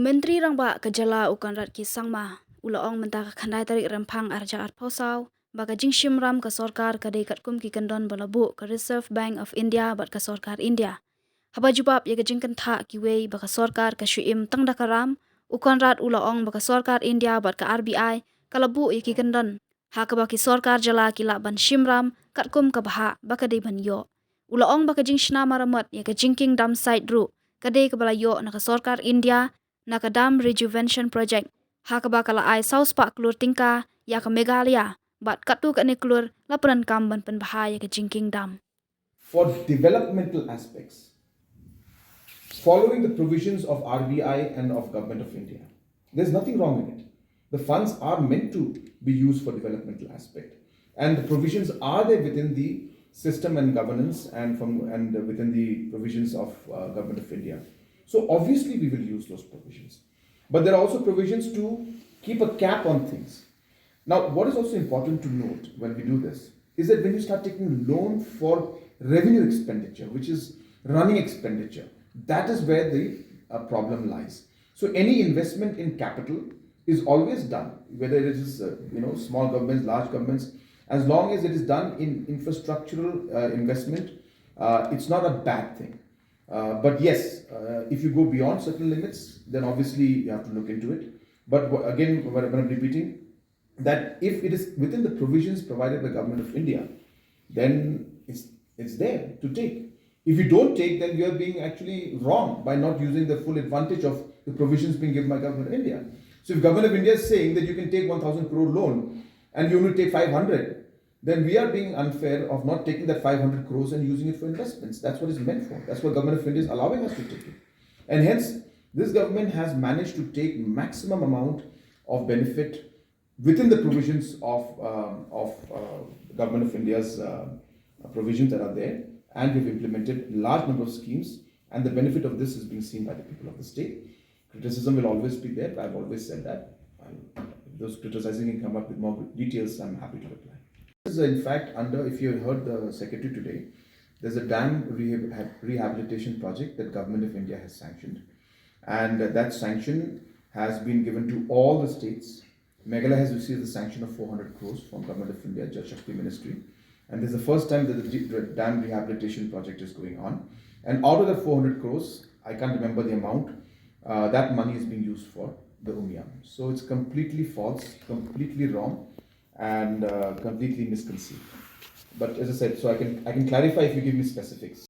Menteri rangba kejala Conrad ki sangma ulaong mentaka khandai tarik rempang arja arposau baka Jingshim ram ke sorkar kadai Katkum ki Kyndon balabu ke Reserve Bank of India bat ke sorkar India. Haba jubab ye ke jingkan tha ki wei baka sorkar ke Shim tang dakaram Conrad ulaong baka sorkar India bat ke RBI kalabu ye ki Kyndon. Ha ke baki sorkar jala ki ban Shim ram Katkum ke baha baka dei ban yo. Ulaong baka Jingshna maramat ye ke jingking dam side ru kadai ke bala yo na ke sorkar India naka dam rejuvenation project hakaba kala ai South Park klur tingka ya ke Meghalaya bat katu ke ne klur laparan kamban pen bahaya ke jingking dam. For developmental aspects, following the provisions of RBI and of Government of India, there's nothing wrong in it. The funds are meant to be used for developmental aspect, and the provisions are there within the system and governance and within the provisions of Government of India. So obviously we will use those provisions. But there are also provisions to keep a cap on things. Now, what is also important to note when we do this is that when you start taking loan for revenue expenditure, which is running expenditure, that is where the problem lies. So any investment in capital is always done, whether it is small governments, large governments, as long as it is done in infrastructural investment, it's not a bad thing. But yes, if you go beyond certain limits, then obviously you have to look into it. But again, when I'm repeating, that if it is within the provisions provided by Government of India, then it's there to take. If you don't take, then you are being actually wrong by not using the full advantage of the provisions being given by Government of India. So if Government of India is saying that you can take 1,000 crore loan and you only take 500, then we are being unfair of not taking that 500 crores and using it for investments. That's what it's meant for. That's what Government of India is allowing us to take it. And hence, this government has managed to take maximum amount of benefit within the provisions of Government of India's provisions that are there, and we've implemented large number of schemes, and the benefit of this is being seen by the people of the state. Criticism will always be there. I've always said that. If those criticizing can come up with more details, I'm happy to reply. This is in fact under, if you heard the secretary today, there's a dam rehabilitation project that Government of India has sanctioned, and that sanction has been given to all the states. Meghalaya has received the sanction of 400 crores from Government of India, Jal Shakti Ministry, and this is the first time that the dam rehabilitation project is going on. And out of the 400 crores, I can't remember the amount, that money is being used for the Umiam. So it's completely false, completely wrong, and completely misconceived. But as I said, so I can clarify if you give me specifics.